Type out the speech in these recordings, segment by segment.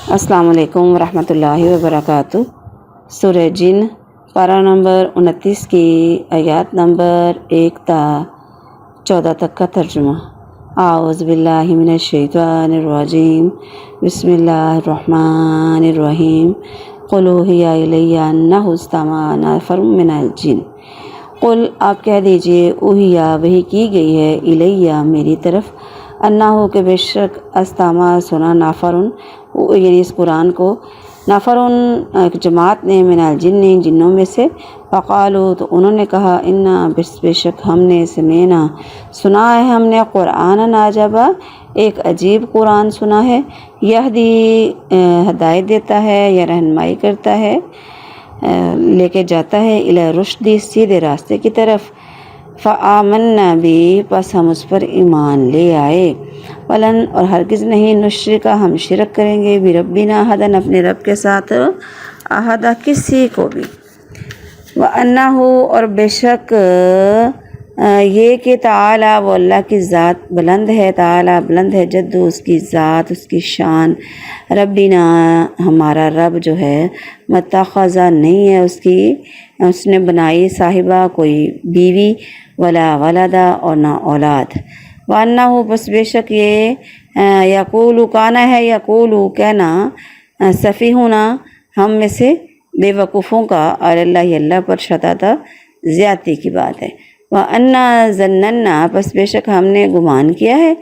السلام علیکم ورحمۃ اللہ وبرکاتہ۔ سورہ جن پارہ نمبر 29 کی آیات نمبر 1 تا 14 تک کا ترجمہ۔ اعوذ باللہ من الشیطان الرجیم، بسم اللہ الرحمن الرحیم۔ قل اوحی الی انہ استمع نفر من الجن، قل آپ کہہ دیجئے اوحیا وحی کی گئی ہے الیہ میری طرف، انہ کہ بے شک استمع سنا نافرن یعنی اس قرآن کو، نفرن ایک جماعت نے من الجن جنوں میں سے، فقالوا تو انہوں نے کہا، انا بے شک ہم نے سمینا سنا ہے ہم نے قرآن عجبا ایک عجیب قرآن سنا ہے، یہدی ہدایت دیتا ہے یا رہنمائی کرتا ہے، لے کے جاتا ہے الی رشدی سیدھے راستے کی طرف، فآمنا بھی پس ہم اس پر ایمان لے آئے، ولن اور ہرگز نہیں نشرکا ہم شرک کریں گے بربنا احدن اپنے رب کے ساتھ احدا کسی کو بھی، وانہ اور بے شک یہ کہ تعالی وہ اللہ کی ذات بلند ہے، تعالی بلند ہے جد اس کی ذات اس کی شان، ربنا ہمارا رب جو ہے، متخذہ نہیں ہے اس نے بنائی صاحبہ کوئی بیوی، ولا ولدا اور نہ اولاد، وانہ بس بے شک یہ یقول کانا ہے، یقول کہنا، سفیہنا ہم میں سے بے وقوفوں کا، اور اللہ پر شتاتا زیادتی کی بات ہے، وَأَنَّا ظَنَّنَّا پس بے شک ہم نے گمان کیا ہے،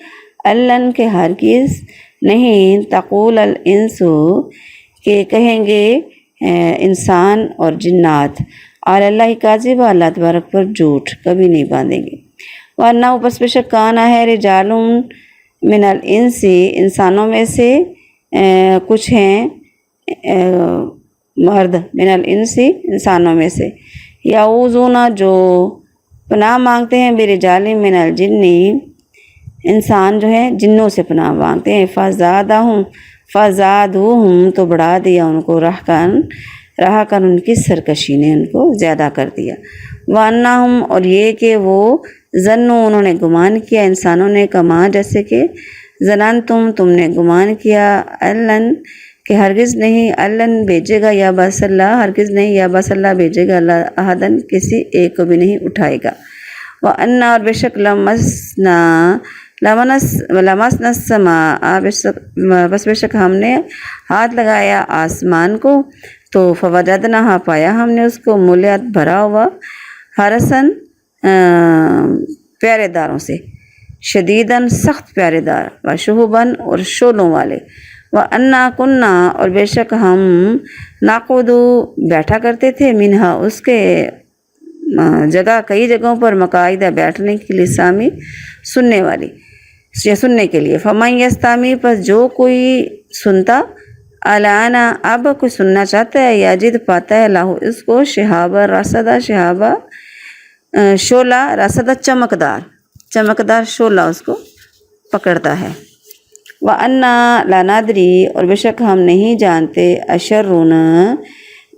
اللَّن کے ہرگز نہیں، تقول الانس کہ کہیں گے انسان اور جنات، اور اللہ کاذبہ اللہ تبارک پر جھوٹ کبھی نہیں باندھیں گے، وَأَنَّهُ پس بے شک کانا ہے رجال من الانس انسانوں میں سے کچھ ہیں مرد، من الانس انسانوں میں سے، یعوذون جو پناہ مانگتے ہیں برجال من الجن انسان جو ہیں جنوں سے پناہ مانگتے ہیں، فزادوہم تو بڑھا دیا ان کو رہا کر ان کی سرکشی نے ان کو زیادہ کر دیا، وانہم اور یہ کہ وہ ظنوا انہوں نے گمان کیا انسانوں نے، کما جیسے کہ ظننتم تم نے گمان کیا، اللن کہ ہرگز نہیں، اللن بھیجے گا یا بس اللہ ہرگز نہیں، یا بس اللہ بھیجے گا اللہ احدن کسی ایک کو بھی نہیں اٹھائے گا، وَأَنَّا اور بے شک لمسنا السماء بس بے شک ہم نے ہاتھ لگایا آسمان کو، تو فوجدناہا پایا ہم نے اس کو ملیت بھرا ہوا، حرسن پیارے داروں سے، شدیداً سخت پیارے دار، وشہباً اور شولوں والے، وَأَنَّا كُنَّا اور بے شک ہم نَقْعُدُ بیٹھا کرتے تھے، منہا اس کے جگہ کئی جگہوں پر مقاعدہ بیٹھنے کے لیے، سامی سننے والی یا سننے کے لیے، فَمَن يَسْتَمِعْ پس جو کوئی سنتا، الانا اب کوئی سننا چاہتا ہے، یجد پاتا ہے لاہو اس کو، شہابہ رصدہ شہابہ شعلہ، رصدہ چمکدار شعلہ اس کو پکڑتا ہے، وَأَنَّا لَا نَدْرِي اور بے شک ہم نہیں جانتے، اشرٌ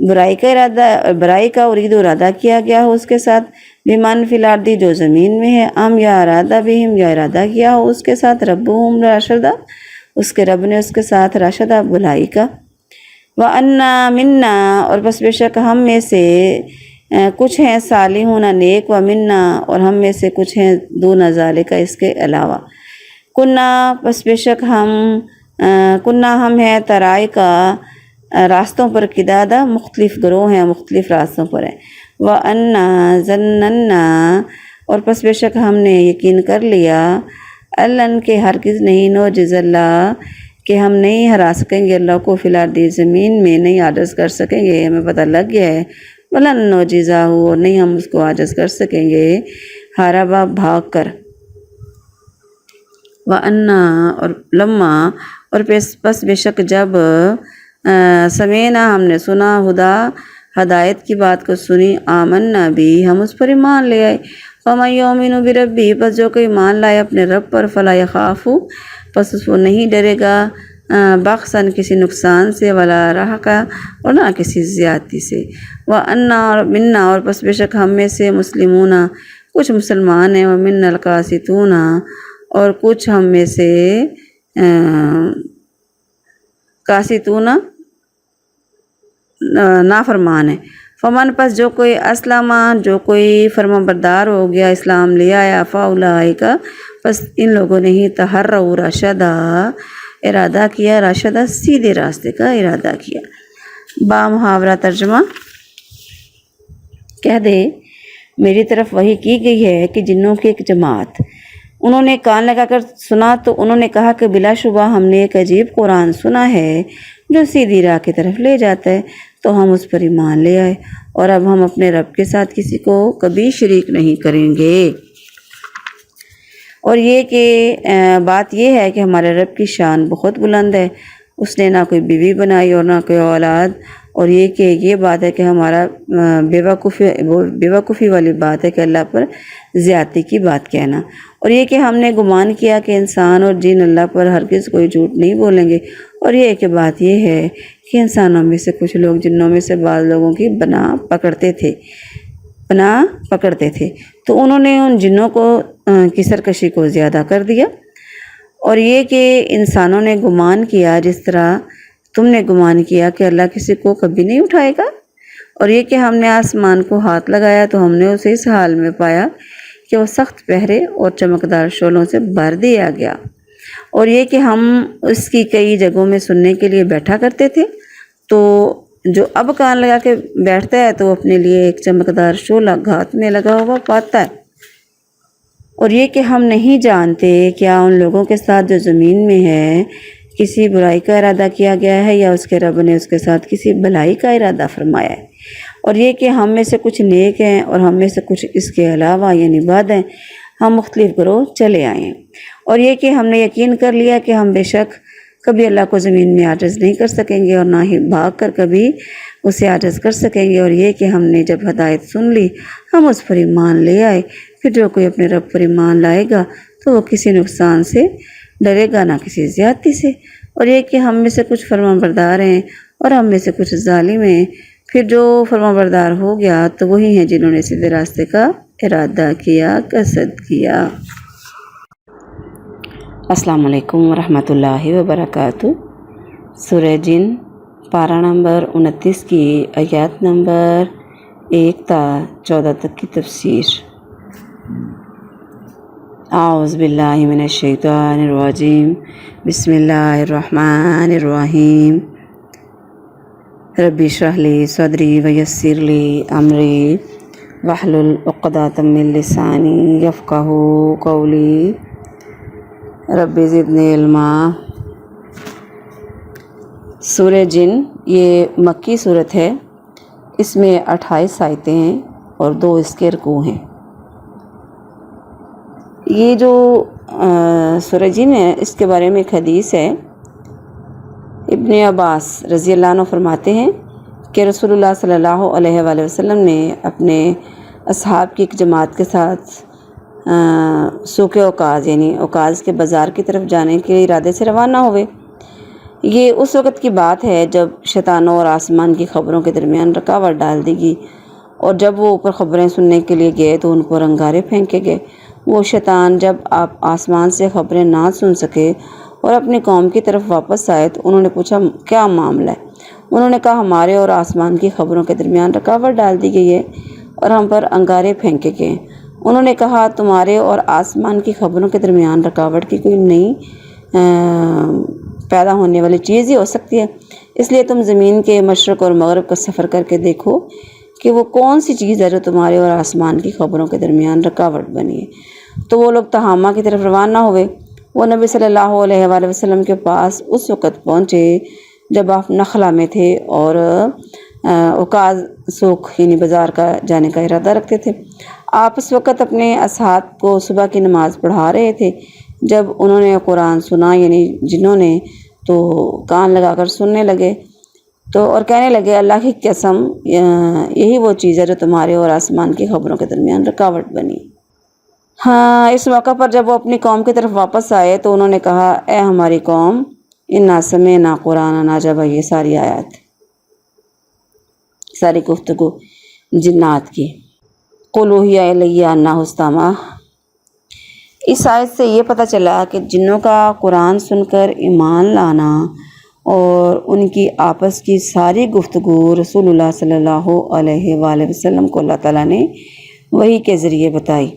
برائی کا ارادہ کیا گیا ہو اس کے ساتھ، بمن فی الارض جو زمین میں ہے، یا ارادہ بہم یا ارادہ کیا ہو اس کے ساتھ، ربہم راشدہ اس کے رب نے اس کے ساتھ راشدہ بھلائی کا، وَأَنَّا مِنَّا اور بس بے شک ہم میں سے کچھ ہیں صالحون نیک، وَمِنَّا اور ہم میں سے کچھ ہیں دون ذالک اس کے علاوہ، کنہ پس بے شک ہم ہیں ترائی کا راستوں پر قدادہ مختلف گروہ ہیں مختلف راستوں پر ہیں، وَأَنَّا ظَنَّنَّا اور پس بے شک ہم نے یقین کر لیا، اللَّن کے ہرگز نہیں، نعجز اللہ کہ ہم نہیں ہرا سکیں گے اللہ کو، فی الارض زمین میں نہیں عاجز کر سکیں گے، ہمیں پتہ لگ گیا ہے، وَلَن نُعْجِزَہُ اور نہیں ہم اس کو عاجز کر سکیں گے ہاربا بھاگ کر، وَأَنَّا اور لما اور پس بے شک جب سمینا ہم نے سنا، ہدایت کی بات کو سنی، آمنا بھی ہم اس پر ایمان لے آئے، فَمَن يُؤْمِنُ بِرَبِّهِ پس جو کوئی ایمان لائے اپنے رب پر، فَلَا يَخَافُ پس اس کو نہیں ڈرے گا، بخساً کسی نقصان سے، ولا رہقا اور نہ کسی زیادتی سے، وَأَنَّا اور منا اور پس بے شک ہم میں سے مسلمون کچھ مسلمان ہیں، وَمِنَّا الْقَاسِطُونَ اور کچھ ہم میں سے قاسطون نافرمان ہے۔ فمن پس جو کوئی اسلم، جو کوئی فرما بردار ہو گیا، اسلام لے آیا، فاولئک پس ان لوگوں نے ہی تحروا رشدا ارادہ کیا، رشدا سیدھے راستے کا ارادہ کیا۔ با محاورہ ترجمہ، کہہ دے میری طرف وحی کی گئی ہے کہ جنوں کی ایک جماعت، انہوں نے کان لگا کر سنا تو انہوں نے کہا کہ بلا شبہ ہم نے ایک عجیب قرآن سنا ہے جو سیدھی راہ کی طرف لے جاتا ہے، تو ہم اس پر ایمان لے آئے اور اب ہم اپنے رب کے ساتھ کسی کو کبھی شریک نہیں کریں گے۔ اور یہ کہ بات یہ ہے کہ ہمارے رب کی شان بہت بلند ہے، اس نے نہ کوئی بیوی بنائی اور نہ کوئی اولاد، اور یہ کہ یہ بات ہے کہ ہمارا بیوقوفی والی بات ہے کہ اللہ پر زیادتی کی بات کہنا، اور یہ کہ ہم نے گمان کیا کہ انسان اور جن اللہ پر ہرگز کوئی جھوٹ نہیں بولیں گے، اور یہ کہ بات یہ ہے کہ انسانوں میں سے کچھ لوگ جنوں میں سے بعض لوگوں کی پناہ پکڑتے تھے تو انہوں نے ان جنوں کی سرکشی کو زیادہ کر دیا، اور یہ کہ انسانوں نے گمان کیا جس طرح تم نے گمان کیا کہ اللہ کسی کو کبھی نہیں اٹھائے گا، اور یہ کہ ہم نے آسمان کو ہاتھ لگایا تو ہم نے اسے اس حال میں پایا کہ وہ سخت پہرے اور چمکدار شعلوں سے بھر دیا گیا، اور یہ کہ ہم اس کی کئی جگہوں میں سننے کے لیے بیٹھا کرتے تھے، تو جو اب کان لگا کے بیٹھتا ہے تو اپنے لیے ایک چمکدار شعلہ گھات میں لگا ہوا پاتا ہے، اور یہ کہ ہم نہیں جانتے کیا ان لوگوں کے ساتھ جو زمین میں ہے کسی برائی کا ارادہ کیا گیا ہے یا اس کے رب نے اس کے ساتھ کسی بھلائی کا ارادہ فرمایا ہے، اور یہ کہ ہم میں سے کچھ نیک ہیں اور ہم میں سے کچھ اس کے علاوہ یعنی بد ہیں، ہم مختلف گروہ چلے آئے ہیں، اور یہ کہ ہم نے یقین کر لیا کہ ہم بے شک کبھی اللہ کو زمین میں عاجز نہیں کر سکیں گے اور نہ ہی بھاگ کر کبھی اسے عاجز کر سکیں گے، اور یہ کہ ہم نے جب ہدایت سن لی ہم اس پر ایمان لے آئے، پھر جو کوئی اپنے رب پر ایمان لائے گا تو وہ کسی نقصان سے ڈرے گا نہ کسی زیادتی سے، اور یہ کہ ہم میں سے کچھ فرمان بردار ہیں اور ہم میں سے کچھ ظالم ہیں، پھر جو فرمان بردار ہو گیا تو وہی ہیں جنہوں نے سیدھے راستے کا ارادہ کیا، قصد کیا۔ السلام علیکم ورحمۃ اللہ وبرکاتہ۔ سورہ جن پارہ نمبر 29 کی آیات نمبر 1 تا 14 تک کی تفسیر۔ اعوذ باللہ من الشیطان الرجیم، بسم اللہ الرحمن الرحیم۔ رب اشرح لی صدری ویسر لی امری واحلل عقدۃ من لسانی یفقہوا قولی رب زدنی علما۔ سورہ جن یہ مکی صورت ہے، اس میں 28 آیتیں ہیں اور 2 اس کے رکوع ہیں۔ یہ جو سورہ جن ہے اس کے بارے میں ایک حدیث ہے، ابن عباس رضی اللہ عنہ فرماتے ہیں کہ رسول اللہ صلی اللہ علیہ وآلہ وسلم نے اپنے اصحاب کی ایک جماعت کے ساتھ سوق اوکاز یعنی اوکاز کے بازار کی طرف جانے کے ارادے سے روانہ ہوئے۔ یہ اس وقت کی بات ہے جب شیطانوں اور آسمان کی خبروں کے درمیان رکاوٹ ڈال دی گئی، اور جب وہ اوپر خبریں سننے کے لیے گئے تو ان پر انگارے پھینکے گئے۔ وہ شیطان جب آپ آسمان سے خبریں نہ سن سکے اور اپنی قوم کی طرف واپس آئے تو انہوں نے پوچھا کیا معاملہ ہے؟ انہوں نے کہا ہمارے اور آسمان کی خبروں کے درمیان رکاوٹ ڈال دی گئی ہے اور ہم پر انگارے پھینکے گئے۔ انہوں نے کہا تمہارے اور آسمان کی خبروں کے درمیان رکاوٹ کی کوئی نئی پیدا ہونے والی چیز ہی ہو سکتی ہے، اس لیے تم زمین کے مشرق اور مغرب کا سفر کر کے دیکھو کہ وہ کون سی چیز ہے جو تمہارے اور آسمان کی خبروں کے درمیان رکاوٹ بنی ہے۔ تو وہ لوگ تہامہ کی طرف روانہ ہوئے۔ وہ نبی صلی اللہ علیہ وآلہ وسلم کے پاس اس وقت پہنچے جب آپ نخلا میں تھے اور اوکاز سوق یعنی بازار کا جانے کا ارادہ رکھتے تھے۔ آپ اس وقت اپنے اصحاب کو صبح کی نماز پڑھا رہے تھے۔ جب انہوں نے قرآن سنا یعنی جنہوں نے تو کان لگا کر سننے لگے تو اور کہنے لگے اللہ کی قسم یہی وہ چیز ہے جو تمہارے اور آسمان کی خبروں کے درمیان رکاوٹ بنی۔ ہاں، اس موقع پر جب وہ اپنی قوم کی طرف واپس آئے تو انہوں نے کہا اے ہماری قوم انا سمعنا قرآن عجبا، یہ ساری آیات ساری گفتگو جنات کی۔ قل اوحی الی انہ استمع، اس آیت سے یہ پتہ چلا کہ جنوں کا قرآن سن کر ایمان لانا اور ان کی آپس کی ساری گفتگو رسول اللہ صلی اللہ علیہ وآلہ وسلم کو اللہ تعالیٰ نے وحی کے ذریعے بتائی۔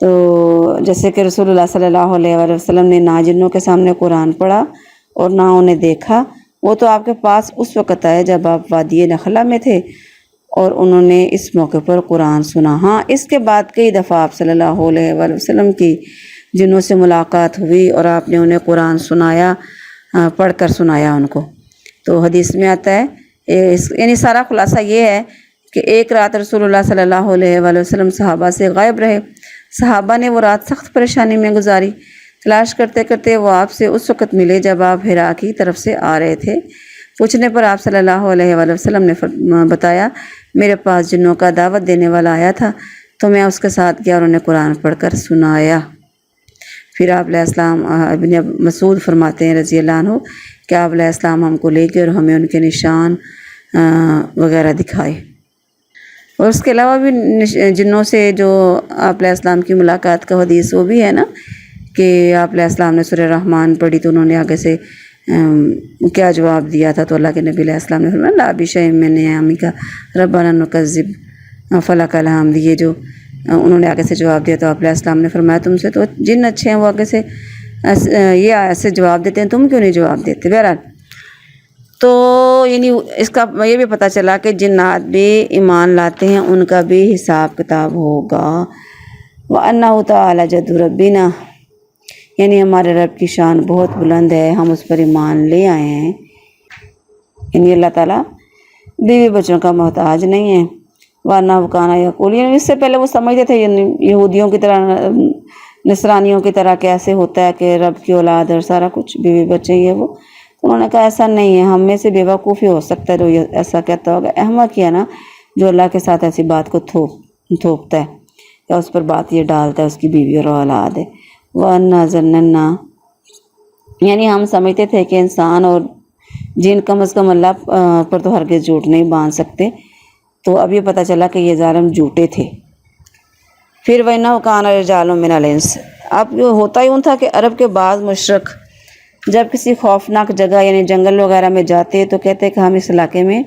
تو جیسے کہ رسول اللہ صلی اللہ علیہ وآلہ وسلم نے نہ جنوں کے سامنے قرآن پڑھا اور نہ انہیں دیکھا، وہ تو آپ کے پاس اس وقت آئے جب آپ وادی نخلا میں تھے اور انہوں نے اس موقع پر قرآن سنا۔ ہاں، اس کے بعد کئی دفعہ آپ صلی اللہ علیہ وآلہ وسلم کی جنوں سے ملاقات ہوئی اور آپ نے انہیں قرآن سنایا، پڑھ کر سنایا ان کو۔ تو حدیث میں آتا ہے، یعنی سارا خلاصہ یہ ہے کہ ایک رات رسول اللہ صلی اللہ علیہ وآلہ وسلم صحابہ سے غائب رہے۔ صحابہ نے وہ رات سخت پریشانی میں گزاری۔ تلاش کرتے کرتے وہ آپ سے اس وقت ملے جب آپ حرا کی طرف سے آ رہے تھے۔ پوچھنے پر آپ صلی اللہ علیہ وآلہ وسلم نے بتایا، میرے پاس جنوں کا دعوت دینے والا آیا تھا تو میں اس کے ساتھ گیا اور انہیں قرآن پڑھ کر سنایا۔ پھر آپ علیہ السلام، ابن مسعود فرماتے ہیں رضی اللہ عنہ کہ آپ علیہ السلام ہم کو لے گئے اور ہمیں ان کے نشان وغیرہ دکھائے۔ اور اس کے علاوہ بھی جنوں سے جو آپ علیہ السلام کی ملاقات کا حدیث وہ بھی ہے نا، کہ آپ علیہ السلام نے سورہ رحمان پڑھی تو انہوں نے آگے سے کیا جواب دیا تھا، تو اللہ کے نبی علیہ السلام نے فرمایا لا بشیء من نعمک ربنا نکذب فلک الحمد۔ یہ جو انہوں نے آگے سے جواب دیا تو آپ علیہ السلام نے فرمایا تم سے تو جن اچھے ہیں وہ آگے سے یہ ایسے جواب دیتے ہیں، تم کیوں نہیں جواب دیتے؟ بہرحال تو یعنی اس کا یہ بھی پتہ چلا کہ جنات بھی ایمان لاتے ہیں، ان کا بھی حساب کتاب ہوگا۔ وَأَنَّهُ تَعَالَى جَدُّ رَبِّنَا، یعنی ہمارے رب کی شان بہت بلند ہے، ہم اس پر ایمان لے آئے ہیں۔ یعنی اللہ تعالیٰ بیوی بچوں کا محتاج نہیں ہے۔ وَأَنَّهُ كَانَ يَقُولُ، یعنی اس سے پہلے وہ سمجھتے تھے یہودیوں کی طرح، نصرانیوں کی طرح کیسے ہوتا ہے کہ رب کی اولاد اور سارا کچھ بیوی بچے یہ وہ۔ انہوں نے کہا ایسا نہیں ہے، ہم میں سے بیوقوف ہی ہو سکتا ہے جو ایسا کہتا ہوگا۔ احمق کیا نا جو اللہ کے ساتھ ایسی بات کو تھوپتا ہے یا اس پر بات یہ ڈالتا ہے اس کی بیوی اور اولاد ہے۔ وَأَنَّا ظَنَّنَا، یعنی ہم سمجھتے تھے کہ انسان اور جن کم از کم اللہ پر تو ہرگز جھوٹ نہیں باندھ سکتے، تو اب یہ پتہ چلا کہ یہ ظالم جھوٹے تھے۔ پھر وَإِنَّهُ كَانَ رِجَالٌ مِّنَ الْإِنسِ، اب یہ ہوتا ہی تھا کہ عرب کے بعض مشرک جب کسی خوفناک جگہ یعنی جنگل وغیرہ میں جاتے تو کہتے کہ ہم اس علاقے میں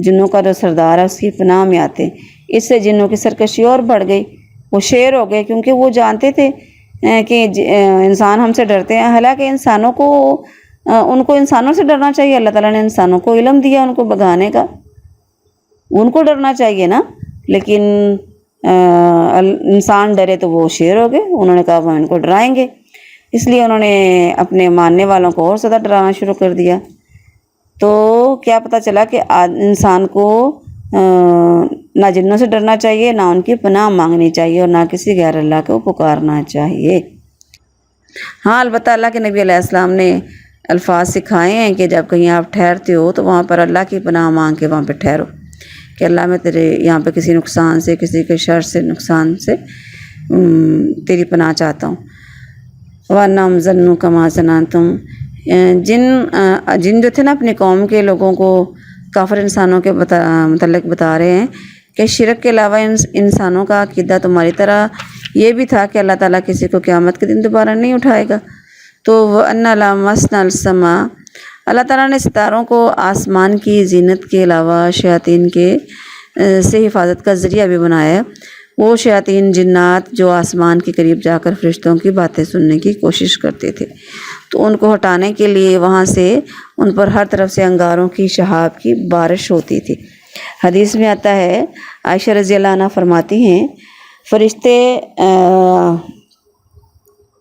جنوں کا جو سردار ہے اس کی پناہ میں آتے۔ اس سے جنوں کی سرکشی اور بڑھ گئی، وہ شیر ہو گئے، کیونکہ وہ جانتے تھے کہ انسان ہم سے ڈرتے ہیں، حالانکہ انسانوں کو ان کو انسانوں سے ڈرنا چاہیے۔ اللہ تعالیٰ نے انسانوں کو علم دیا ان کو بھگانے کا، ان کو ڈرنا چاہیے نا، لیکن انسان ڈرے تو وہ شیر ہو گئے۔ انہوں نے کہا وہ ان کو ڈرائیں گے، اس لیے انہوں نے اپنے ماننے والوں کو اور زیادہ ڈرانا شروع کر دیا۔ تو کیا پتہ چلا کہ انسان کو نہ جنوں سے ڈرنا چاہیے، نہ ان کی پناہ مانگنی چاہیے، اور نہ کسی غیر اللہ کو پکارنا چاہیے۔ ہاں، البتہ اللہ کے نبی علیہ السلام نے الفاظ سکھائے ہیں کہ جب کہیں آپ ٹھہرتے ہو تو وہاں پر اللہ کی پناہ مانگ کے وہاں پہ ٹھہرو کہ اللہ میں تیرے یہاں پہ کسی نقصان سے، کسی کے شر سے، نقصان سے تیری پناہ چاہتا ہوں۔ وَأَنَّهُمْ ظَنُّوا كَمَا ظَنَنتُمْ، جن جو تھے نا اپنی قوم کے لوگوں کو کافر انسانوں کے متعلق بتا رہے ہیں کہ شرک کے علاوہ انسانوں کا عقیدہ تمہاری طرح یہ بھی تھا کہ اللہ تعالیٰ کسی کو قیامت کے دن دوبارہ نہیں اٹھائے گا۔ تو وَأَنَّا لَامَسْنَا السَّمَاءَ، اللہ تعالیٰ نے ستاروں کو آسمان کی زینت کے علاوہ شیاطین کے سے حفاظت کا ذریعہ بھی بنایا ہے۔ وہ شیاطین جنات جو آسمان کے قریب جا کر فرشتوں کی باتیں سننے کی کوشش کرتے تھے، تو ان کو ہٹانے کے لیے وہاں سے ان پر ہر طرف سے انگاروں کی شہاب کی بارش ہوتی تھی۔ حدیث میں آتا ہے، عائشہ رضی اللہ عنہ فرماتی ہیں، فرشتے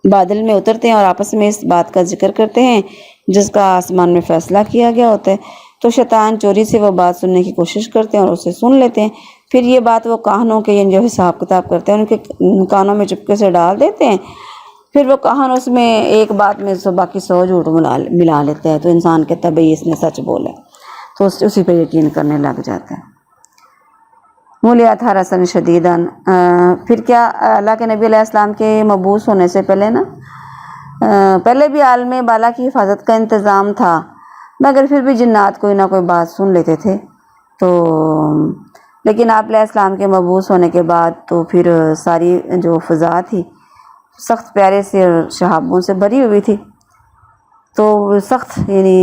بادل میں اترتے ہیں اور آپس میں اس بات کا ذکر کرتے ہیں جس کا آسمان میں فیصلہ کیا گیا ہوتا ہے، تو شیطان چوری سے وہ بات سننے کی کوشش کرتے ہیں اور اسے سن لیتے ہیں۔ پھر یہ بات وہ کاہنوں کے جو حساب کتاب کرتے ہیں ان کے کانوں میں چپکے سے ڈال دیتے ہیں، پھر وہ کاہن اس میں ایک بات میں باقی 100 جھوٹ ملا لیتے ہیں، تو انسان کہتا ہے بھئی اس نے سچ بولا، تو اسی پہ یقین کرنے لگ جاتا ہے۔ مولیات حرسن شدیدن، پھر کیا اللہ کے نبی علیہ السلام کے مبعوث ہونے سے پہلے نا پہلے بھی عالم بالا کی حفاظت کا انتظام تھا، مگر پھر بھی جنات کوئی نہ کوئی بات سن لیتے تھے۔ تو لیکن آپ علیہ السلام کے مبعوث ہونے کے بعد تو پھر ساری جو فضا تھی سخت پیارے سے شہابوں سے بھری ہوئی تھی، تو سخت یعنی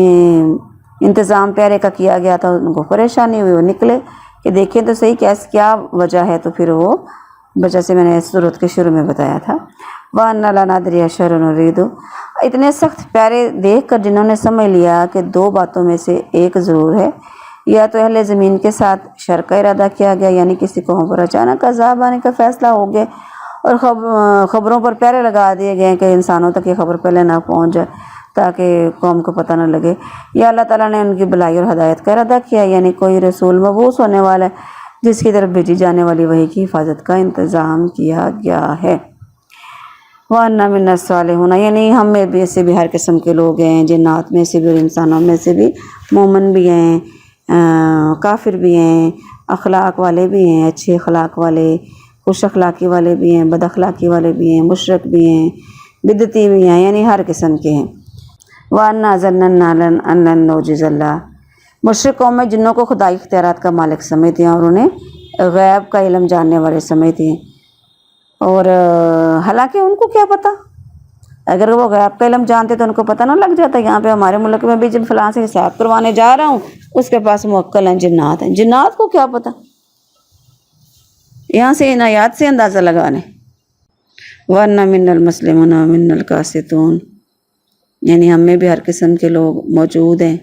انتظام پیارے کا کیا گیا تھا، ان کو پریشانی ہوئی، وہ نکلے کہ دیکھیں تو صحیح کیا وجہ ہے، تو پھر وہ وجہ سے میں نے سورت کے شروع میں بتایا تھا۔ وَأَنَّ لَا نَدْرِي أَشَرٌ نُرِيدُ، اتنے سخت پیارے دیکھ کر جنہوں نے سمجھ لیا کہ دو باتوں میں سے ایک ضرور ہے، یا تو اہل زمین کے ساتھ شر کا ارادہ کیا گیا، یعنی کسی قوم پر اچانک عذاب آنے کا فیصلہ ہو گیا، اور خبروں پر پیرے لگا دیے گئے کہ انسانوں تک یہ خبر پہلے نہ پہنچ جائے تاکہ قوم کو پتہ نہ لگے، یا اللہ تعالیٰ نے ان کی بھلائی اور ہدایت کا ارادہ کیا، یعنی کوئی رسول مبعوث ہونے والا ہے جس کی طرف بھیجی جانے والی وحی کی حفاظت کا انتظام کیا گیا ہے۔ وَأَنَّا مِنَّا الصَّالِحُونَ، یعنی ہم میں بھی سے بھی ہر قسم کے لوگ ہیں، جنات میں سے بھی اور انسانوں میں سے بھی، مومن بھی ہیں، کافر بھی ہیں، اخلاق والے بھی ہیں، اچھے اخلاق والے، خوش اخلاقی والے بھی ہیں، بد اخلاقی والے بھی ہیں، مشرک بھی ہیں، بدعتی بھی ہیں، یعنی ہر قسم کے ہیں۔ وَأَنَّا ظَنَّنَا أَن لَّن نُعْجِزَ اللَّهَ، مشرک قوم میں جنوں کو خدائی اختیارات کا مالک سمجھتے ہیں اور انہیں غیب کا علم جاننے والے سمجھتے ہیں، اور حالانکہ ان کو کیا پتہ، اگر وہ غیب کا علم جانتے تو ان کو پتہ نہ لگ جاتا۔ یہاں پہ ہمارے ملک میں بھی جن فلاں سے حساب کروانے جا رہا ہوں اس کے پاس موکل ہیں، جنات ہیں، جنات کو کیا پتہ، یہاں سے ان آیات سے اندازہ لگانے۔ وَأَنَّا مِنَّا الْمُسْلِمُونَ وَمِنَّا الْقَاسِطُونَ، یعنی ہم میں بھی ہر قسم کے لوگ موجود ہیں،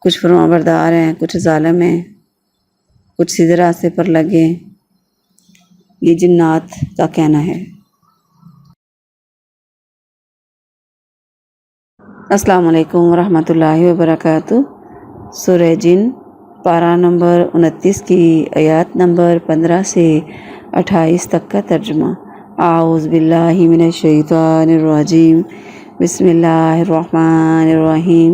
کچھ فرمانبردار ہیں، کچھ ظالم ہیں، کچھ سیدھے راستے پر لگے ہیں، یہ جنات کا کہنا ہے۔ السلام علیکم ورحمۃ اللہ وبرکاتہ۔ سورہ جن پارہ نمبر 29 کی آیات نمبر 15 سے 28 تک کا ترجمہ۔ اعوذ باللہ من الشیطان الرجیم، بسم اللہ الرحمن الرحیم۔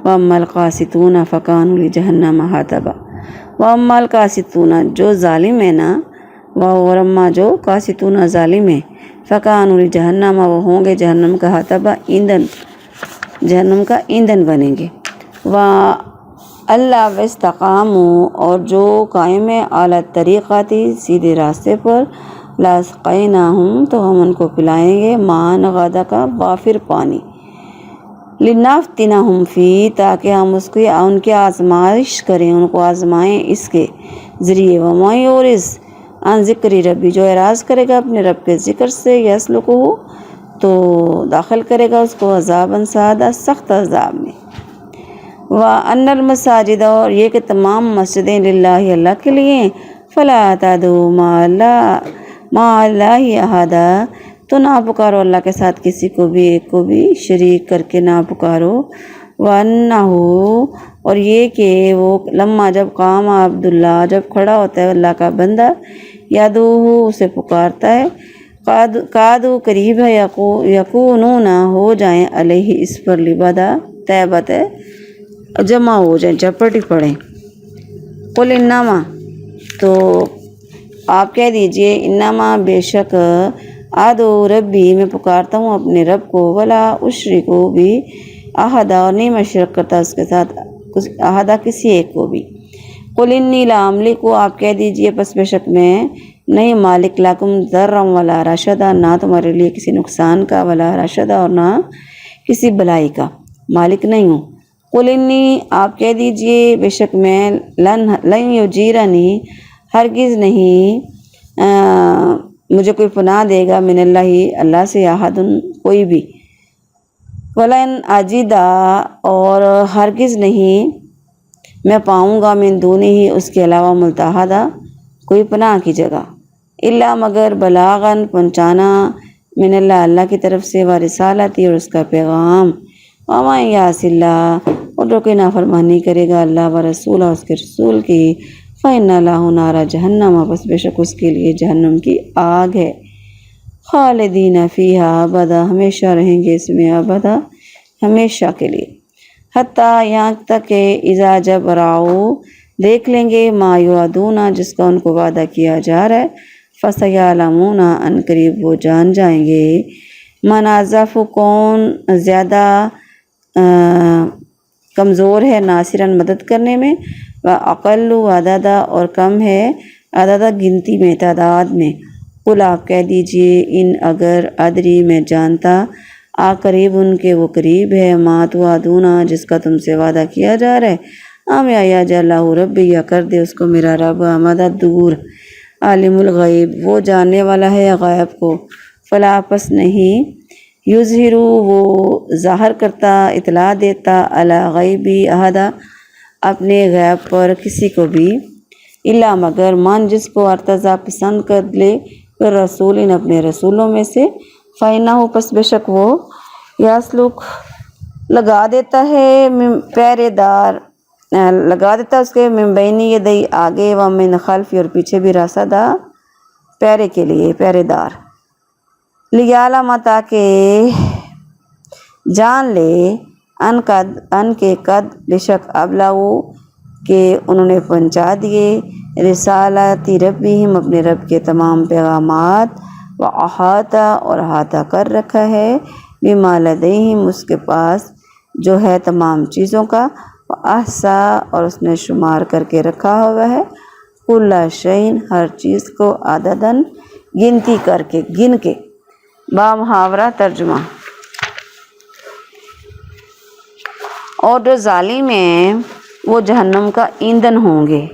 وَأَمَّا الْقَاسِطُونَ فَكَانُوا لِجَهَنَّمَ حَطَبًا، وَأَمَّا الْقَاسِطُونَ، جو ظالم ہے نا، وَأَمَّا جو قاسطون ظالم ہے، فَكَانُوا لِجَهَنَّمَ، وہ ہوں گے جہنم کا حطبہ، ایندھن، جہنم کا ایندھن بنیں گے۔ وَأَلَّا اسْتَقَامُوا، اور جو قائم ہے عَلَى الطَّرِيقَةِ، سیدھے راستے پر، لَأَسْقَيْنَاهُمْ، تو ہم ان کو پلائیں گے، مَاءً غَدَقًا، وافر پانی، لِنَفْتِنَهُمْ فِيهِ، تاکہ ہم ان کی آزمائش کریں، ان کو آزمائیں اس کے ذریعے۔ وَمَن يُعْرِضْ عَن ذِكْرِ رَبِّهِ، جو اعراض کرے گا اپنے رب کے ذکر سے، يَسْلُكْهُ، تو داخل کرے گا اس کو عذابًا سعدا، سخت عذاب میں۔ وَأَنَّ الْمَسَاجِدَ، اور یہ کہ تمام مسجدیں، للہ اللہ کے لیے، فَلَا تَدْعُوا مَعَ اللہِ أَحَدًا، تو نہ پکارو اللہ کے ساتھ کسی کو بھی، ایک کو بھی شریک کر کے نہ پکارو۔ وَأَنَّهُ، اور یہ کہ وہ، لما جب قام عبداللہ، جب کھڑا ہوتا ہے اللہ کا بندہ، یدعوہ، اسے پکارتا ہے، کادو، قریب ہے، یکونون، ہو جائیں، علیہ، اس پر، لبدا، طیبت ہے، جمع ہو جائیں، چپٹی پڑیں۔ قل انما، تو آپ کہہ دیجئے، انما، بے شک، ادعو ربی، میں پکارتا ہوں اپنے رب کو، ولا اشرکو بھی احدا، اور نہیں میں شرک کرتا اس کے ساتھ احدا، کسی ایک کو بھی۔ قل انی لا املک، آپ کہہ دیجئے پس بے شک میں نہیں مالک، لکم ضرا ولا رشدا، نہ تمہارے لیے کسی نقصان کا، ولا رشدا، اور نہ کسی بلائی کا، مالک نہیں ہوں۔ قل انی، آپ کہہ دیجئے بے شک میں، لن یجیرنی، ہرگز نہیں مجھے کوئی پناہ دے گا، من اللہ، اللہ سے، احد، کوئی بھی، ولن اجدا، اور ہرگز نہیں میں پاؤں گا، من دونہ، اس کے علاوہ، ملتحدا، کوئی پناہ کی جگہ، الا، مگر، بلاغاً، پہنچانا، من اللہ، اللہ کی طرف سے، ورسالتی، اور اس کا پیغام، ومن یعص اللہ، اور جو کوئی نافرمانی کرے گا اللہ و رسول، اس کے رسول کی، فإن لہ نار جہنم، بس بے شک اس کے لیے جہنم کی آگ ہے، خالدین فیہا ابدا، ہمیشہ رہیں گے اس میں، ابدا، ہمیشہ کے لیے، حتیٰ، یہاں تک کہ، اذا، جب، رعو، دیکھ لیں گے، ما یوعدون، جس کا ان کو وعدہ کیا جا رہا ہے، فسیعلمون، ان قریب وہ جان جائیں گے، من اضعف، کون زیادہ کمزور ہے، ناصراً، مدد کرنے میں، واقل عددا، اور کم ہے عددا، گنتی میں، تعداد میں۔ قل، آپ کہہ دیجئے، ان، اگر، ادری، میں جانتا، آ قریب ان کے وہ قریب ہے، ما توعدون جس کا تم سے وعدہ کیا جا رہا ہے، یا یا اللہ ربی یا کر دے اس کو میرا رب، مدد دور، عالم الغیب وہ جاننے والا ہے غائب کو، فلا پس نہیں، یظہرو وہ ظاہر کرتا اطلاع دیتا، علی غیبی احدا اپنے غیب پر کسی کو بھی، الا مگر من جس کو ارتضیٰ پسند کر لے رسول ان اپنے رسولوں میں سے، فَإِنَّهُ پس بے شک وہ یسلک لگا دیتا ہے پہرے دار، لگا دیتا اس کے من بین یدی آگے، و من خلفی اور پیچھے بھی راستہ دا پہرے کے لیے پہرے دار، لیعلم تاکہ جان لے ان کے قد بے شک ابلغوا کہ انہوں نے پہنچا دیے رسالات ربہم اپنے رب کے تمام پیغامات، و احاطہ اور احاطہ کر رکھا ہے بما لدیہم اس کے پاس جو ہے تمام چیزوں کا، و احصا اور اس نے شمار کر کے رکھا ہوا ہے کل شیء ہر چیز کو، عددن گنتی کر کے گن کے، با محاورہ ترجمہ۔ اور جو ظالم ہیں وہ جہنم کا ایندھن ہوں گے،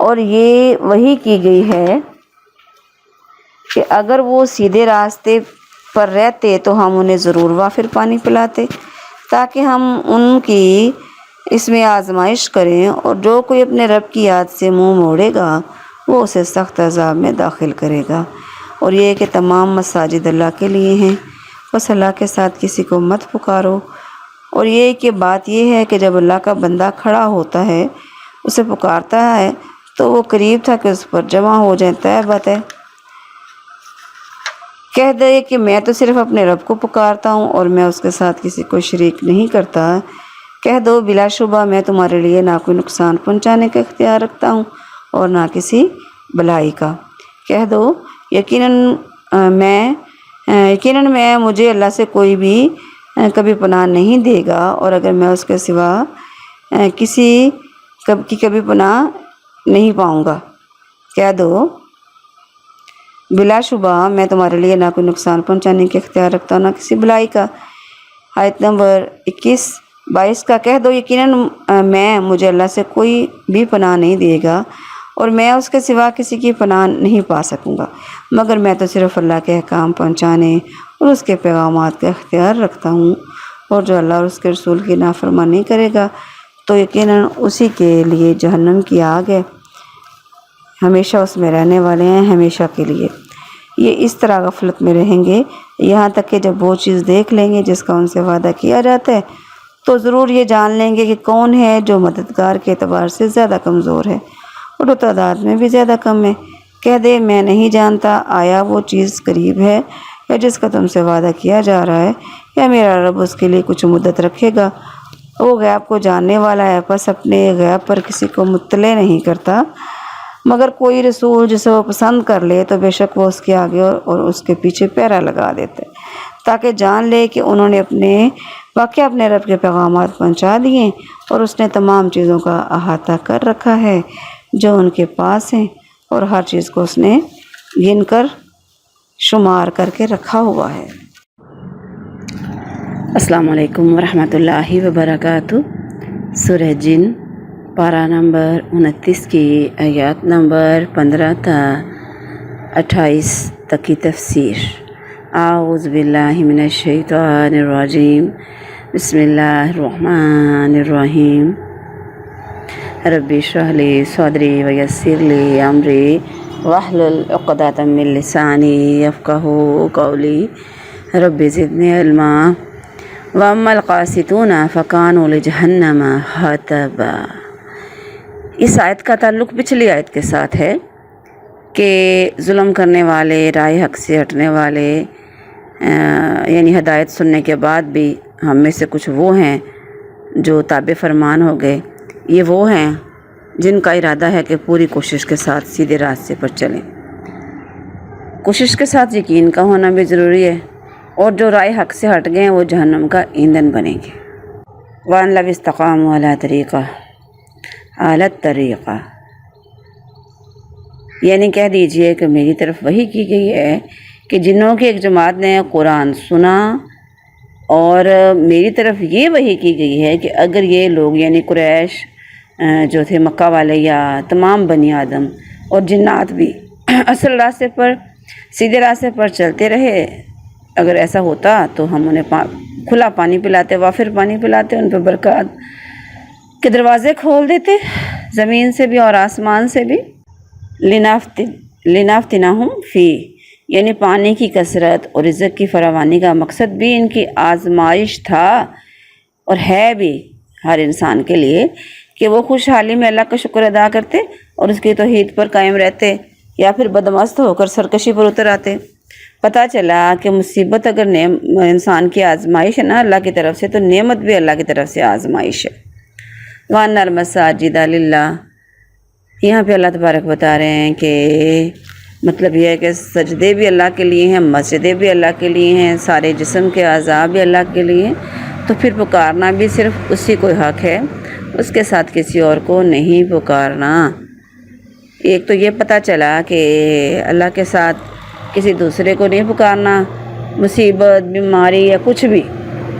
اور یہ وحی کی گئی ہے کہ اگر وہ سیدھے راستے پر رہتے تو ہم انہیں ضرور وافر پانی پلاتے تاکہ ہم ان کی اس میں آزمائش کریں، اور جو کوئی اپنے رب کی یاد سے منہ موڑے گا وہ اسے سخت عذاب میں داخل کرے گا۔ اور یہ کہ تمام مساجد اللہ کے لیے ہیں، بس اللہ کے ساتھ کسی کو مت پکارو۔ اور یہ کہ بات یہ ہے کہ جب اللہ کا بندہ کھڑا ہوتا ہے اسے پکارتا ہے تو وہ قریب تھا کہ اس پر جمع ہو جائیں، طے بات ہے۔ کہہ دے کہ میں تو صرف اپنے رب کو پکارتا ہوں اور میں اس کے ساتھ کسی کو شریک نہیں کرتا، کہہ دو بلا شبہ میں تمہارے لیے نہ کوئی نقصان پہنچانے کا اختیار رکھتا ہوں اور نہ کسی بلائی کا، کہہ دو یقیناً میں مجھے اللہ سے کوئی بھی کبھی پناہ نہیں دے گا، اور اگر میں اس کے سوا کسی کی کبھی پناہ نہیں پاؤں گا، کہہ دو بلا شبہ میں تمہارے لیے نہ کوئی نقصان پہنچانے کے اختیار رکھتا ہوں نہ کسی بلائی کا۔ آیت نمبر 21-22 کا، کہہ دو یقیناً مجھے اللہ سے کوئی بھی پناہ نہیں دے گا اور میں اس کے سوا کسی کی پناہ نہیں پا سکوں گا، مگر میں تو صرف اللہ کے احکام پہنچانے اور اس کے پیغامات کا اختیار رکھتا ہوں، اور جو اللہ اور اس کے رسول کی نافرمانی کرے گا تو یقیناً اسی کے لیے جہنم کی آگ ہے، ہمیشہ اس میں رہنے والے ہیں ہمیشہ کے لیے۔ یہ اس طرح غفلت میں رہیں گے یہاں تک کہ جب وہ چیز دیکھ لیں گے جس کا ان سے وعدہ کیا جاتا ہے تو ضرور یہ جان لیں گے کہ کون ہے جو مددگار کے اعتبار سے زیادہ کمزور ہے اور وہ تعداد میں بھی زیادہ کم ہے۔ کہہ دے میں نہیں جانتا آیا وہ چیز قریب ہے یا جس کا تم سے وعدہ کیا جا رہا ہے، یا میرا رب اس کے لیے کچھ مدت رکھے گا، وہ غیب کو جاننے والا ہے، پس اپنے غیب پر کسی کو مطلع نہیں کرتا، مگر کوئی رسول جسے وہ پسند کر لے تو بے شک وہ اس کے آگے اور اس کے پیچھے پہرا لگا دیتے تاکہ جان لے کہ انہوں نے اپنے رب کے پیغامات پہنچا دیے، اور اس نے تمام چیزوں کا احاطہ کر رکھا ہے جو ان کے پاس ہیں، اور ہر چیز کو اس نے گن کر شمار کر کے رکھا ہوا ہے۔ السلام علیکم ورحمۃ اللہ وبرکاتہ۔ سورہ جن پارہ نمبر 29 کی آیات نمبر 15 تا 28 تک کی تفسیر۔ اعوذ باللہ من الشیطان الرجیم، بسم اللہ الرحمن الرحیم۔ رب اشرح لی صدری ویسر لی امری واحلل عقدۃ من لسانی یفقہوا قولی، رب زدنی علما۔ واما القاسطون فکانوا لجہنم حطبا۔ اس آیت کا تعلق پچھلی آیت کے ساتھ ہے کہ ظلم کرنے والے، رائے حق سے ہٹنے والے، یعنی ہدایت سننے کے بعد بھی ہم میں سے کچھ وہ ہیں جو تابع فرمان ہو گئے، یہ وہ ہیں جن کا ارادہ ہے کہ پوری کوشش کے ساتھ سیدھے راستے پر چلیں۔ کوشش کے ساتھ یقین کا ہونا بھی ضروری ہے، اور جو رائے حق سے ہٹ گئے ہیں وہ جہنم کا ایندھن بنیں گے۔ وَأَن لَوِ اسْتَقَامُوا عَلَى الطَّرِيقَةِ، یعنی کہہ دیجئے کہ میری طرف وحی کی گئی ہے کہ جنوں کی ایک جماعت نے قرآن سنا اور میری طرف یہ وحی کی گئی ہے کہ اگر یہ لوگ یعنی قریش جو تھے مکہ والے یا تمام بنی آدم اور جنات بھی اصل راستے پر سیدھے راستے پر چلتے رہے، اگر ایسا ہوتا تو ہم انہیں کھلا پانی پلاتے، وافر پانی پلاتے، ان پہ برکات کے دروازے کھول دیتے زمین سے بھی اور آسمان سے بھی، لنافتنہم فی، یعنی پانی کی کثرت اور رزق کی فراوانی کا مقصد بھی ان کی آزمائش تھا اور ہے بھی ہر انسان کے لیے کہ وہ خوشحالی میں اللہ کا شکر ادا کرتے اور اس کی توحید پر قائم رہتے یا پھر بدمست ہو کر سرکشی پر اتر آتے۔ پتہ چلا کہ مصیبت اگر انسان کی آزمائش ہے نا اللہ کی طرف سے، تو نعمت بھی اللہ کی طرف سے آزمائش ہے۔ وَأَنَّ الْمَسَاجِدَ لِلَّهِ، یہاں پہ اللہ تبارک بتا رہے ہیں کہ مطلب یہ ہے کہ سجدے بھی اللہ کے لیے ہیں، مسجدیں بھی اللہ کے لیے ہیں، سارے جسم کے اعضاء بھی اللہ کے لیے ہیں، تو پھر پکارنا بھی صرف اسی کو حق ہے، اس کے ساتھ کسی اور کو نہیں پکارنا۔ ایک تو یہ پتہ چلا کہ اللہ کے ساتھ کسی دوسرے کو نہیں پکارنا، مصیبت، بیماری یا کچھ بھی۔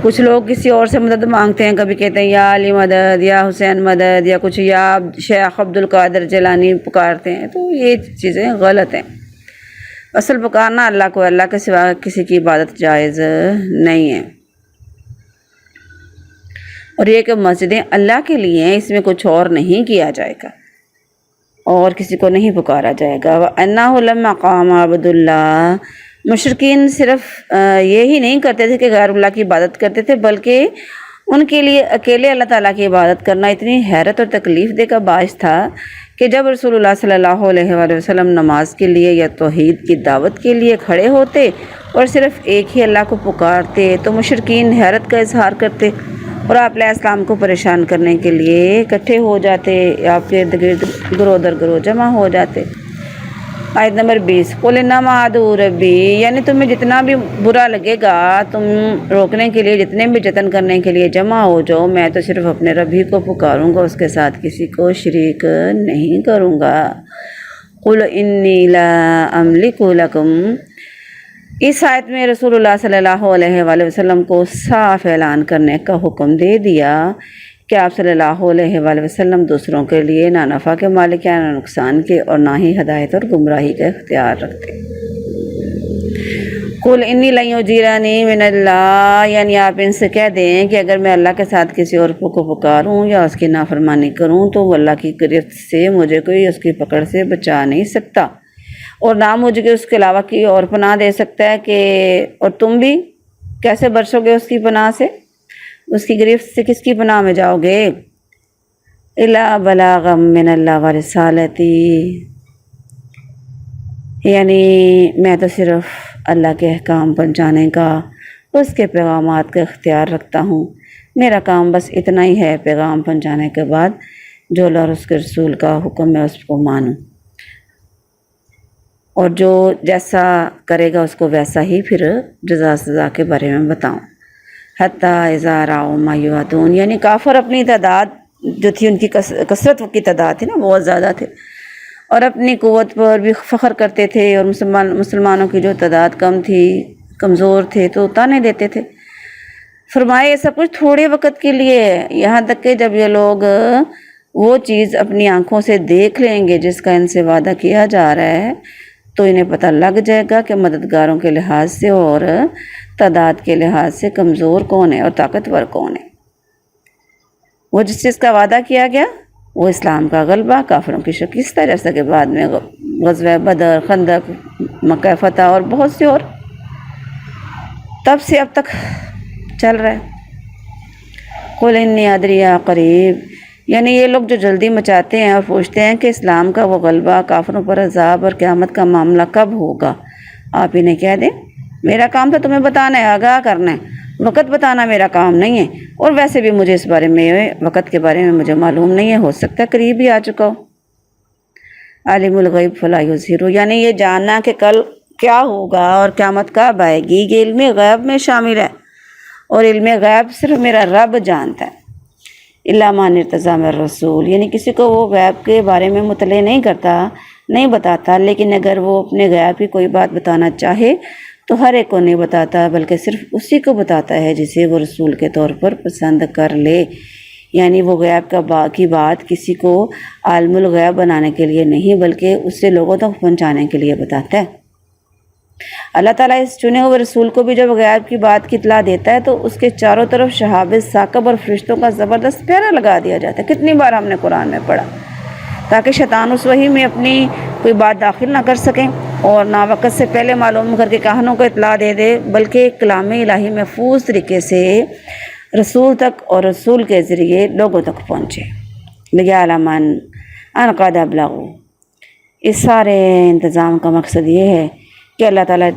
کچھ لوگ کسی اور سے مدد مانگتے ہیں، کبھی کہتے ہیں یا علی مدد، یا حسین مدد، یا کچھ یا شیخ عبد القادر جیلانی پکارتے ہیں، تو یہ چیزیں غلط ہیں۔ اصل پکارنا اللہ کو، اللہ کے سوا کسی کی عبادت جائز نہیں ہے۔ اور یہ کہ مسجدیں اللہ کے لیے ہیں، اس میں کچھ اور نہیں کیا جائے گا اور کسی کو نہیں پکارا جائے گا۔ وَأَنَّهُ لَمَّا قَامَ عَبْدُ اللَّهِ، مشرکین صرف یہی نہیں کرتے تھے کہ غیر اللہ کی عبادت کرتے تھے، بلکہ ان کے لیے اکیلے اللہ تعالیٰ کی عبادت کرنا اتنی حیرت اور تکلیف دہ کا باعث تھا کہ جب رسول اللہ صلی اللہ علیہ وآلہ وسلم نماز کے لیے یا توحید کی دعوت کے لیے کھڑے ہوتے اور صرف ایک ہی اللہ کو پکارتے تو مشرکین حیرت کا اظہار کرتے اور آپ علیہ السلام کو پریشان کرنے کے لیے اکٹھے ہو جاتے، آپ کے ارد گرد گروہ در گروہ جمع ہو جاتے۔ آیت نمبر 20، قُلْ إِنَّمَا أَدْعُو رَبِّي، یعنی تمہیں جتنا بھی برا لگے گا، تم روکنے کے لیے جتنے بھی جتن کرنے کے لیے جمع ہو جاؤ، میں تو صرف اپنے رب ہی کو پکاروں گا، اس کے ساتھ کسی کو شریک نہیں کروں گا۔ قُلْ إِنِّي لَا أَمْلِكُ لَكُمْ، اس آیت میں رسول اللہ صلی اللہ علیہ وآلہ وسلم کو صاف اعلان کرنے کا حکم دے دیا کہ آپ صلی اللہ علیہ وآلہ وسلم دوسروں کے لیے نہ نفع کے مالک ہیں نہ نقصان کے، اور نہ ہی ہدایت اور گمراہی کا اختیار رکھتے۔ قُلْ إِنِّي لَن يُجِيرَنِي مِنَ اللَّهِ، یعنی آپ ان سے کہہ دیں کہ اگر میں اللہ کے ساتھ کسی اور کو پکاروں یا اس کی نافرمانی کروں تو وہ اللہ کی گرفت سے مجھے کوئی اس کی پکڑ سے بچا نہیں سکتا، اور نہ مجھے اس کے علاوہ کی اور پناہ دے سکتا ہے کہ اور تم بھی کیسے بچو گے اس کی پناہ سے، اس کی گرفت سے کس کی پناہ میں جاؤ گے؟ إِلَّا بَلَاغًا مِّنَ اللَّهِ وَرِسَالَتِهِ، یعنی میں تو صرف اللہ کے احکام پہنچانے کا، اس کے پیغامات کا اختیار رکھتا ہوں، میرا کام بس اتنا ہی ہے، پیغام پہنچانے کے بعد جو اللہ اور اس کے رسول کا حکم ہے اس کو مانوں، اور جو جیسا کرے گا اس کو ویسا ہی پھر جزا سزا کے بارے میں بتاؤں۔ حتیٰ اذا رأوا ما یوعدون، یعنی کافر اپنی تعداد جو تھی، ان کی کثرت کی تعداد تھی نا بہت زیادہ تھے، اور اپنی قوت پر بھی فخر کرتے تھے، اور مسلمانوں کی جو تعداد کم تھی، کمزور تھے، تو تانے دیتے تھے۔ فرمائے یہ سب کچھ تھوڑے وقت کے لیے ہے، یہاں تک کہ جب یہ لوگ وہ چیز اپنی آنکھوں سے دیکھ لیں گے جس کا ان سے وعدہ کیا جا رہا ہے، تو انہیں پتہ لگ جائے گا کہ مددگاروں کے لحاظ سے اور تعداد کے لحاظ سے کمزور کون ہے اور طاقتور کون ہے۔ وہ جس چیز کا وعدہ کیا گیا وہ اسلام کا غلبہ، کافروں کی شکست، جیسا کہ بعد میں غزوہ بدر، خندق، مکہ فتح اور بہت سے اور تب سے اب تک چل رہا ہے۔ قُلْ إِنِّي أَدْرِي قَرِيب، یعنی یہ لوگ جو جلدی مچاتے ہیں اور پوچھتے ہیں کہ اسلام کا وہ غلبہ، کافروں پر عذاب اور قیامت کا معاملہ کب ہوگا، آپ انہیں کہہ دیں میرا کام تو تمہیں بتانا ہے، آگاہ کرنا ہے، وقت بتانا میرا کام نہیں ہے، اور ویسے بھی مجھے اس بارے میں، وقت کے بارے میں مجھے معلوم نہیں ہے، ہو سکتا ہے قریب ہی آ چکا ہو۔ عالم الغیب فلا یظہر، یعنی یہ جاننا کہ کل کیا ہوگا اور قیامت کب آئے گی، یہ علم غیب میں شامل ہے، اور علم غیب صرف میرا رب جانتا ہے۔ الا من ارتضی من الرسول، یعنی کسی کو وہ غیب کے بارے میں مطلع نہیں کرتا نہیں بتاتا، لیکن اگر وہ اپنے غیب کی کوئی بات بتانا چاہے تو ہر ایک کو نہیں بتاتا، بلکہ صرف اسی کو بتاتا ہے جسے وہ رسول کے طور پر پسند کر لے۔ یعنی وہ غیب کی بات کسی کو عالم الغیب بنانے کے لیے نہیں، بلکہ اسے لوگوں تک پہنچانے کے لیے بتاتا ہے۔ اللہ تعالیٰ اس چنے ہوئے رسول کو بھی جب غیب کی بات کی اطلاع دیتا ہے تو اس کے چاروں طرف شہاب ثاقب اور فرشتوں کا زبردست پہرا لگا دیا جاتا ہے۔ کتنی بار ہم نے قرآن میں پڑھا، تاکہ شیطان اس وحی میں اپنی کوئی بات داخل نہ کر سکیں اور نہ وقت سے پہلے معلوم کر کے کاہنوں کو اطلاع دے دے، بلکہ کلام الہی محفوظ طریقے سے رسول تک اور رسول کے ذریعے لوگوں تک پہنچے۔ لِيَعْلَمَ أَنَّ قَدْ أَبْلَغُوا۔ اس سارے انتظام کا مقصد یہ ہے کہ اللہ تعالیٰ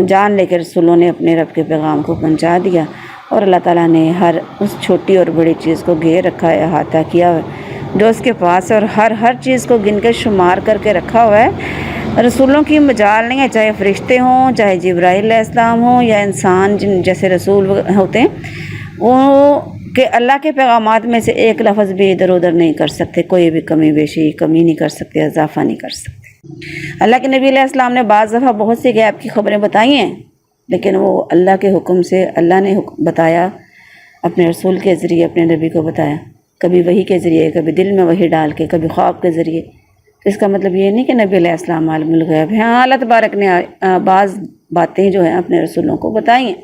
جان لے کے رسولوں نے اپنے رب کے پیغام کو پہنچا دیا، اور اللہ تعالیٰ نے ہر اس چھوٹی اور بڑی چیز کو گھیر رکھا ہے، احاطہ کیا ہوا ہے جو اس کے پاس ہے، اور ہر چیز کو گن کے شمار کر کے رکھا ہوا ہے۔ رسولوں کی مجال نہیں ہے، چاہے فرشتے ہوں، چاہے جبرائیل علیہ السلام ہوں، یا انسان جن جیسے رسول ہوتے ہیں، وہ کہ اللہ کے پیغامات میں سے ایک لفظ بھی ادھر ادھر نہیں کر سکتے، کوئی بھی کمی بیشی کمی نہیں کر سکتے، اضافہ نہیں کر سکتے۔ اللہ کے نبی علیہ السلام نے بعض دفعہ بہت سی غیب کی خبریں بتائی ہیں، لیکن وہ اللہ کے حکم سے اللہ نے بتایا، اپنے رسول کے ذریعے اپنے نبی کو بتایا، کبھی وحی کے ذریعے، کبھی دل میں وحی ڈال کے، کبھی خواب کے ذریعے۔ تو اس کا مطلب یہ نہیں کہ نبی علیہ السلام عالم الغیب ہیں، ہاں اللہ تبارک نے بعض باتیں جو ہیں اپنے رسولوں کو بتائی ہیں۔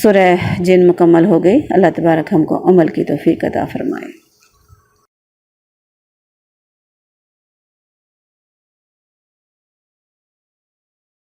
سورہ جن مکمل ہو گئی۔ اللہ تبارک ہم کو عمل کی توفیق عطا فرمائے۔